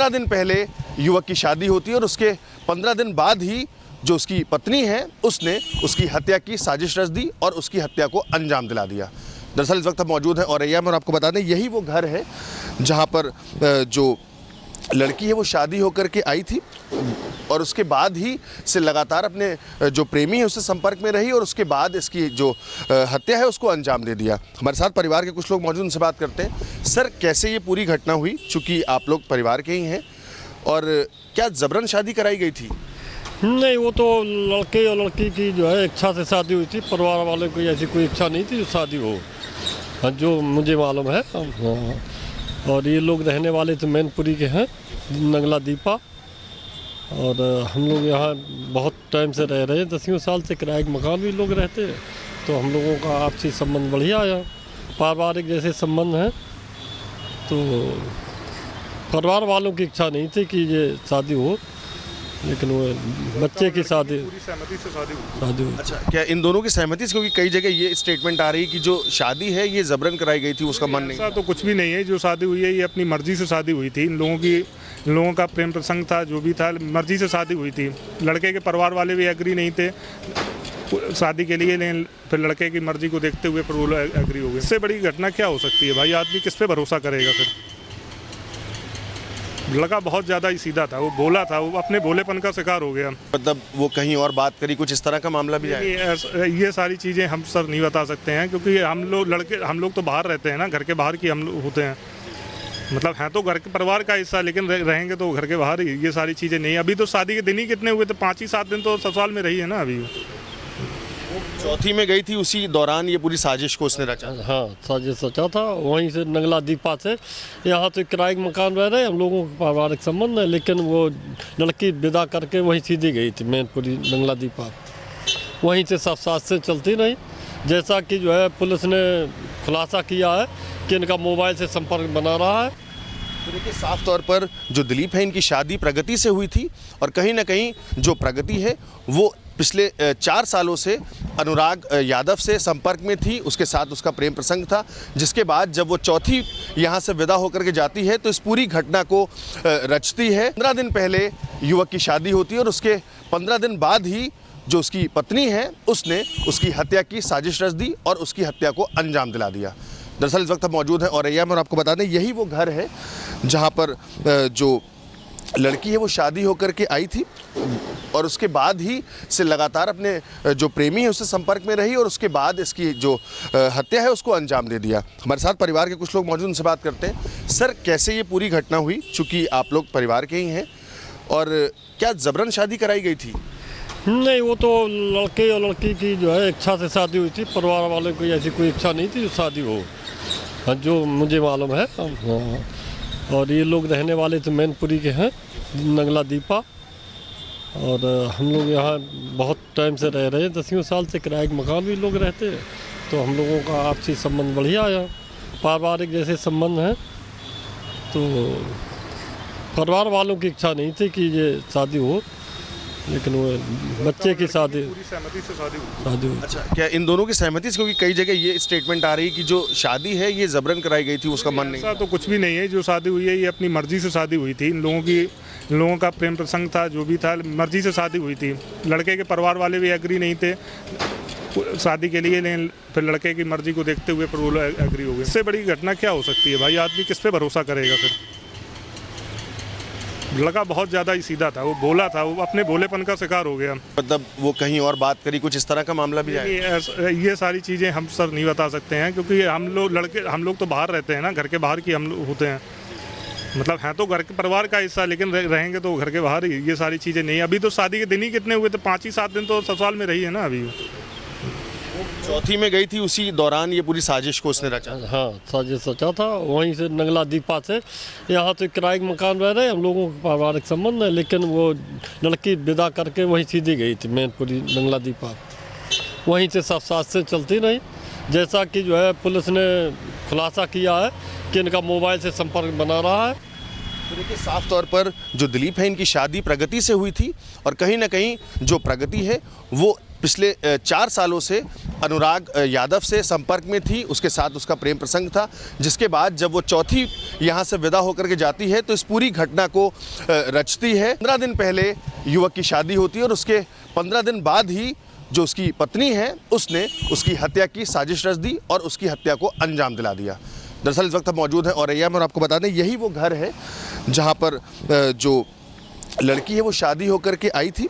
15 दिन पहले युवक की शादी होती है और उसके 15 दिन बाद ही जो उसकी पत्नी है उसने उसकी हत्या की साजिश रच दी और उसकी हत्या को अंजाम दिला दिया। दरअसल इस वक्त हम मौजूद हैं औरैया में और आपको बता दें यही वो घर है जहां पर जो लड़की है वो शादी होकर के आई थी और उसके बाद ही से लगातार अपने जो प्रेमी है उससे संपर्क में रही और उसके बाद इसकी जो हत्या है उसको अंजाम दे दिया। हमारे साथ परिवार के कुछ लोग मौजूद, उनसे बात करते हैं। सर, कैसे ये पूरी घटना हुई, चूँकि आप लोग परिवार के ही हैं, और क्या जबरन शादी कराई गई थी? नहीं, वो तो लड़के और लड़की की जो है इच्छा से शादी हुई थी। परिवार वालों की ऐसी कोई इच्छा नहीं थी जो शादी हो, जो मुझे मालूम है। और ये लोग रहने वाले तो मैनपुरी के हैं, नंगला दीपा, और हम लोग यहाँ बहुत टाइम से रह रहे हैं, 10 साल से। किराए के मकान भी लोग रहते हैं, तो हम लोगों का आपसी संबंध बढ़िया आया, पारिवारिक जैसे संबंध हैं। तो परिवार वालों की इच्छा नहीं थी कि ये शादी हो, लेकिन वो बच्चे की शादी पूरी सहमति से शादी हुई। अच्छा, क्या इन दोनों की सहमति से? क्योंकि कई जगह ये स्टेटमेंट आ रही है कि जो शादी है ये जबरन कराई गई थी, उसका मन नहीं। ऐसा तो कुछ भी नहीं है, जो शादी हुई है ये अपनी मर्जी से शादी हुई थी। इन लोगों का प्रेम प्रसंग था, जो भी था मर्जी से शादी हुई थी। लड़के के परिवार वाले भी एग्री नहीं थे शादी के लिए, लेकिन फिर लड़के की मर्जी को देखते हुए फिर वो एग्री हो गए। इससे बड़ी घटना क्या हो सकती है भाई? आदमी किस पे भरोसा करेगा? फिर लड़का बहुत ज़्यादा ही सीधा था, वो भोला था, वो अपने भोलेपन का शिकार हो गया। मतलब वो कहीं और बात करी, कुछ इस तरह का मामला भी है? ये सारी चीज़ें हम सर नहीं बता सकते हैं, क्योंकि हम लोग तो बाहर रहते हैं ना, घर के बाहर की हम लोग होते हैं। मतलब हैं तो घर के परिवार का हिस्सा, लेकिन रहेंगे तो घर के बाहर ही। ये सारी चीज़ें नहीं। अभी तो शादी के दिन ही कितने हुए थे? 5 ही 7 दिन तो ससुराल में रही है ना अभी। चौथी में गई थी, उसी दौरान ये पूरी साजिश को उसने रचा। हाँ, साजिश रचा था। वहीं से नंगला दीपा से यहाँ तो किराए के मकान रह रहे, हम लोगों का पारिवारिक संबंध है, लेकिन वो लड़की विदा करके वहीं सीधी गई थी मैनपुरी नंगला दीपा। वहीं से सब साथ से चलती रही, जैसा कि जो है पुलिस ने खुलासा किया है कि इनका मोबाइल से संपर्क बना रहा है। तो देखिए, साफ तौर पर जो दिलीप है, इनकी शादी प्रगति से हुई थी और कहीं ना कहीं जो प्रगति है वो पिछले 4 सालों से अनुराग यादव से संपर्क में थी, उसके साथ उसका प्रेम प्रसंग था, जिसके बाद जब वो चौथी यहाँ से विदा होकर के जाती है तो इस पूरी घटना को रचती है। 15 दिन पहले युवक की शादी होती है और उसके 15 दिन बाद ही जो उसकी पत्नी है उसने उसकी हत्या की साजिश रच दी और उसकी हत्या को अंजाम दिला दिया। दरअसल इस वक्त हम मौजूद हैं औरैया में और आपको बता दें यही वो घर है जहां पर जो लड़की है वो शादी होकर के आई थी और उसके बाद ही से लगातार अपने जो प्रेमी है उससे संपर्क में रही और उसके बाद इसकी जो हत्या है उसको अंजाम दे दिया। हमारे साथ परिवार के कुछ लोग मौजूद, उनसे बात करते हैं। सर, कैसे ये पूरी घटना हुई, चूँकि आप लोग परिवार के ही हैं, और क्या जबरन शादी कराई गई थी? नहीं, वो तो लड़के और लड़की की जो है इच्छा से शादी हुई थी। परिवार वालों की ऐसी कोई इच्छा नहीं थी जो शादी हो, जो मुझे मालूम है। और ये लोग रहने वाले तो मैनपुरी के हैं, नंगला दीपा, और हम लोग यहाँ बहुत टाइम से रह रहे हैं, 10 साल से। किराए के मकान भी लोग रहते हैं, तो हम लोगों का आपसी संबंध बढ़िया आया, पारिवारिक जैसे संबंध हैं। तो परिवार वालों की इच्छा नहीं थी कि ये शादी हो, लेकिन वो बच्चे की शादी पूरी सहमति से शादी हुई। अच्छा, क्या इन दोनों की सहमति से? क्योंकि कई जगह ये स्टेटमेंट आ रही है कि जो शादी है ये जबरन कराई गई थी, उसका मन नहीं। ऐसा तो कुछ भी नहीं है, जो शादी हुई है ये अपनी मर्जी से शादी हुई थी। इन लोगों का प्रेम प्रसंग था, जो भी था मर्जी से शादी हुई थी। लड़के के परिवार वाले भी एग्री नहीं थे शादी के लिए, लेकिन फिर लड़के की मर्जी को देखते हुए फिर वो एग्री हो गए। इससे बड़ी घटना क्या हो सकती है भाई? आदमी किस पे भरोसा करेगा? फिर लड़का बहुत ज़्यादा ही सीधा था, वो भोला था, वो अपने भोलेपन का शिकार हो गया। मतलब वो कहीं और बात करी, कुछ इस तरह का मामला भी है? ये सारी चीज़ें हम सर नहीं बता सकते हैं, क्योंकि हम लोग तो बाहर रहते हैं ना, घर के बाहर की हम लोग होते हैं। मतलब हैं तो घर के परिवार का हिस्सा, लेकिन रहेंगे तो घर के बाहर ही। ये सारी चीज़ें नहीं। अभी तो शादी के दिन ही कितने हुए थे? 5 ही 7 दिन तो ससुराल में रही है ना अभी। चौथी में गई थी, उसी दौरान ये पूरी साजिश को उसने रचा। हाँ, साजिश रचा था। वहीं से नंगला दीपा से यहाँ तो किराए के मकान रह रहे, हम लोगों का पारिवारिक संबंध है, लेकिन वो लड़की विदा करके वहीं सीधी गई थी मैनपुरी नंगला दीपा। वहीं से सब साथ से चलती रही, जैसा कि जो है पुलिस ने खुलासा किया है कि इनका मोबाइल से संपर्क बना रहा है। तो देखिए, साफ तौर पर जो दिलीप है, इनकी शादी प्रगति से हुई थी और कहीं ना कहीं जो प्रगति है वो पिछले 4 सालों से अनुराग यादव से संपर्क में थी, उसके साथ उसका प्रेम प्रसंग था, जिसके बाद जब वो चौथी यहाँ से विदा होकर के जाती है तो इस पूरी घटना को रचती है। 15 दिन पहले युवक की शादी होती है और उसके 15 दिन बाद ही जो उसकी पत्नी है उसने उसकी हत्या की साजिश रच दी और उसकी हत्या को अंजाम दिला दिया। दरअसल इस वक्त हम मौजूद हैं औरैया में और आपको बता दें यही वो घर है जहाँ पर जो लड़की है वो शादी होकर के आई थी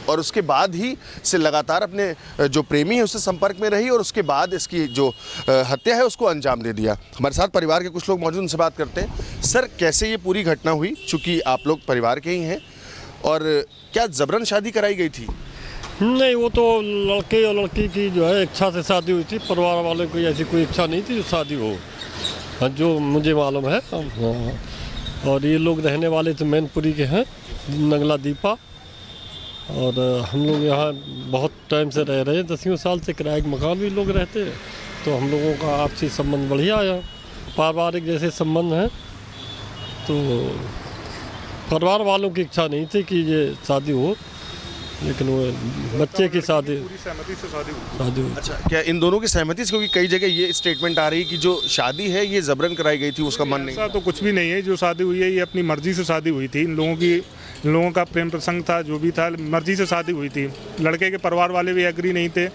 और उसके बाद ही से लगातार अपने जो प्रेमी है उससे संपर्क में रही और उसके बाद इसकी जो हत्या है उसको अंजाम दे दिया। हमारे साथ परिवार के कुछ लोग मौजूद, उनसे बात करते हैं। सर, कैसे ये पूरी घटना हुई, चूँकि आप लोग परिवार के ही हैं, और क्या जबरन शादी कराई गई थी? नहीं, वो तो लड़के और लड़की की जो है इच्छा से शादी हुई थी। परिवार वालों की ऐसी कोई इच्छा नहीं थी जो शादी हो, जो मुझे मालूम है। और ये लोग रहने वाले तो मैनपुरी के हैं, नगला दीपा, और हम लोग यहाँ बहुत टाइम से रह रहे हैं, 10 साल से किराए के मकान भी लोग रहते हैं। तो हम लोगों का आपसी संबंध बढ़िया है, पारिवारिक जैसे संबंध हैं। तो परिवार वालों की इच्छा नहीं थी कि ये शादी हो, लेकिन वो बच्चे की शादी पूरी सहमति से शादी हुई। अच्छा, क्या इन दोनों की सहमति से? क्योंकि कई जगह ये स्टेटमेंट आ रही कि जो शादी है ये जबरन कराई गई थी, उसका मन नहीं। ऐसा तो कुछ भी नहीं है, जो शादी हुई है ये अपनी मर्जी से शादी हुई थी। इन लोगों का प्रेम प्रसंग था, जो भी था, मर्जी से शादी हुई थी। लड़के के परिवार वाले भी एग्री नहीं थे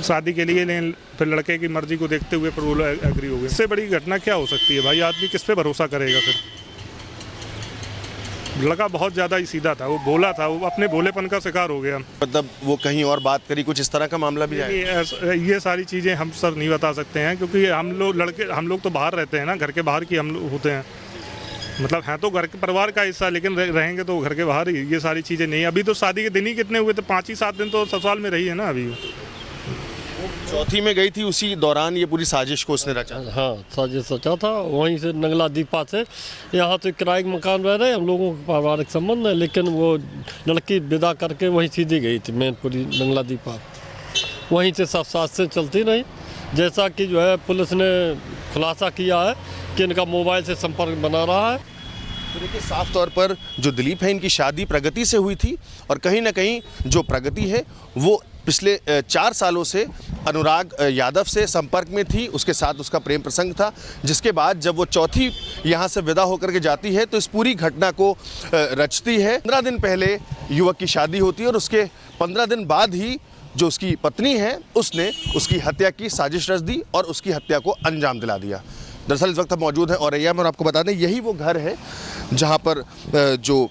शादी के लिए, लेकिन फिर लड़के की मर्जी को देखते हुए फिर वो लोग एग्री हो गए। इससे बड़ी घटना क्या हो सकती है भाई? आदमी किस पे भरोसा करेगा? फिर लड़का बहुत ज़्यादा ही सीधा था, वो भोला था, वो अपने भोलेपन का शिकार हो गया। मतलब वो कहीं और बात करी, कुछ इस तरह का मामला भी है? ये सारी चीज़ें हम सर नहीं बता सकते हैं, क्योंकि हम लोग तो बाहर रहते हैं ना, घर के बाहर की हम लोग होते हैं। मतलब हैं तो घर के परिवार का हिस्सा, लेकिन रहेंगे तो घर के बाहर ही। ये सारी चीज़ें नहीं। अभी तो शादी के दिन ही कितने हुए थे? 5 ही 7 दिन तो ससुराल में रही है ना अभी। चौथी में गई थी, उसी दौरान ये पूरी साजिश को उसने रचा। हाँ, साजिश रचा था। वहीं से नगला दीपा से यहाँ तो किराए के मकान रह रहे हैं, हम लोगों का पारिवारिक संबंध है, लेकिन वो लड़की विदा करके वहीं सीधी गई थी मैनपुरी नगला दीपा। वहीं से सब साथ से चलती रही, जैसा कि जो है पुलिस ने खुलासा किया है कि इनका मोबाइल से संपर्क बना रहा है। तो देखिए, साफ तौर पर जो दिलीप है इनकी शादी प्रगति से हुई थी और कहीं ना कहीं जो प्रगति है वो पिछले 4 सालों से अनुराग यादव से संपर्क में थी, उसके साथ उसका प्रेम प्रसंग था, जिसके बाद जब वो चौथी यहाँ से विदा होकर के जाती है तो इस पूरी घटना को रचती है। 15 दिन पहले युवक की शादी होती है और उसके 15 दिन बाद ही जो उसकी पत्नी है उसने उसकी हत्या की साजिश रच दी और उसकी हत्या को अंजाम दिला दिया। दरअसल इस वक्त हम मौजूद हैं औरैया में और आपको बता दें यही वो घर है जहाँ पर जो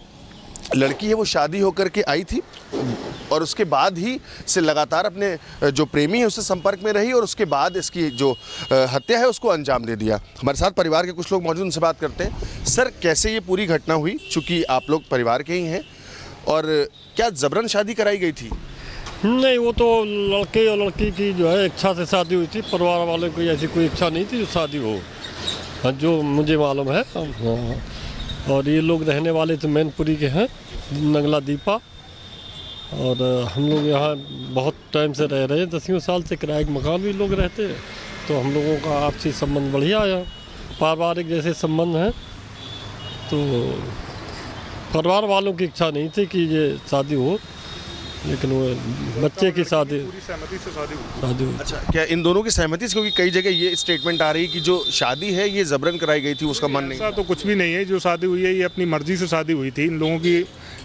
लड़की है वो शादी होकर के आई थी और उसके बाद ही से लगातार अपने जो प्रेमी है उससे संपर्क में रही और उसके बाद इसकी जो हत्या है उसको अंजाम दे दिया। हमारे साथ परिवार के कुछ लोग मौजूद, उनसे बात करते हैं। सर, कैसे ये पूरी घटना हुई, चूँकि आप लोग परिवार के ही हैं, और क्या जबरन शादी कराई गई थी? नहीं, वो तो लड़के और लड़की की जो है इच्छा से शादी हुई थी। परिवार वालों की ऐसी कोई इच्छा नहीं थी जो शादी हो, जो मुझे मालूम है। और ये लोग रहने वाले तो मैनपुरी के हैं, नगला दीपा, और हम लोग यहाँ बहुत टाइम से रह रहे हैं, 10 साल से किराए के मकान भी लोग रहते हैं। तो हम लोगों का आपसी संबंध बढ़िया है, पारिवारिक जैसे संबंध हैं। तो परिवार वालों की इच्छा नहीं थी कि ये शादी हो, लेकिन वो बच्चे की शादी पूरी सहमति से शादी हुई। अच्छा, क्या इन दोनों की सहमति से? क्योंकि कई जगह ये स्टेटमेंट आ रही कि जो शादी है ये जबरन कराई गई थी, उसका मन नहीं। ऐसा तो कुछ भी नहीं है, जो शादी हुई है ये अपनी मर्जी से शादी हुई थी। इन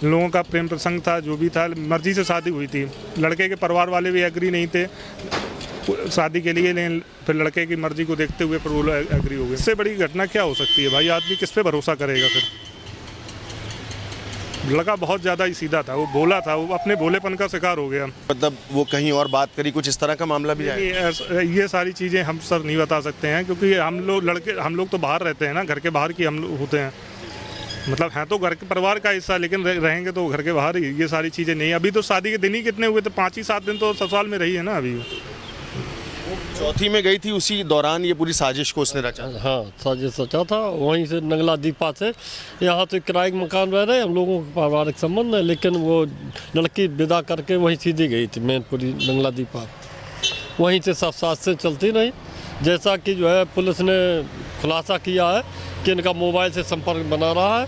लोगों का प्रेम प्रसंग था, जो भी था, मर्जी से शादी हुई थी। लड़के के परिवार वाले भी एग्री नहीं थे शादी के लिए, लेकिन फिर लड़के की मर्जी को देखते हुए फिर वो लोग एग्री हो गए। इससे बड़ी घटना क्या हो सकती है भाई? आदमी किस पे भरोसा करेगा? फिर लड़का बहुत ज़्यादा ही सीधा था, वो भोला था, वो अपने भोलेपन का शिकार हो गया। मतलब वो कहीं और बात करी, कुछ इस तरह का मामला भी है? ये सारी चीज़ें हम सर नहीं बता सकते हैं, क्योंकि हम लोग तो बाहर रहते हैं ना, घर के बाहर की हम लोग होते हैं। मतलब हैं तो घर के परिवार का हिस्सा, लेकिन रहेंगे तो घर के बाहर ही। ये सारी चीज़ें नहीं। अभी तो शादी के दिन ही कितने हुए थे? 5 ही 7 दिन तो ससुराल में रही है ना अभी। चौथी में गई थी, उसी दौरान ये पूरी साजिश को उसने रचा। हाँ, साजिश रचा था। वहीं से नगला दीपा से यहाँ तो किराए के मकान रह रहे हैं, हम लोगों का पारिवारिक संबंध है, लेकिन वो लड़की विदा करके वहीं सीधी गई थी मैनपुरी नगला दीपा। वहीं से सब साथ से चलती रही, जैसा कि जो है पुलिस ने खुलासा किया है कि इनका मोबाइल से संपर्क बना रहा है।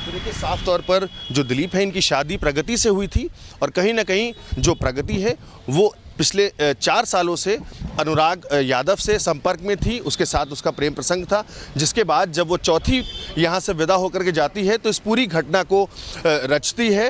तो देखिए साफ तौर पर जो दिलीप है इनकी शादी प्रगति से हुई थी और कहीं ना कहीं जो प्रगति है वो पिछले 4 सालों से अनुराग यादव से संपर्क में थी, उसके साथ उसका प्रेम प्रसंग था, जिसके बाद जब वो चौथी यहाँ से विदा होकर के जाती है तो इस पूरी घटना को रचती है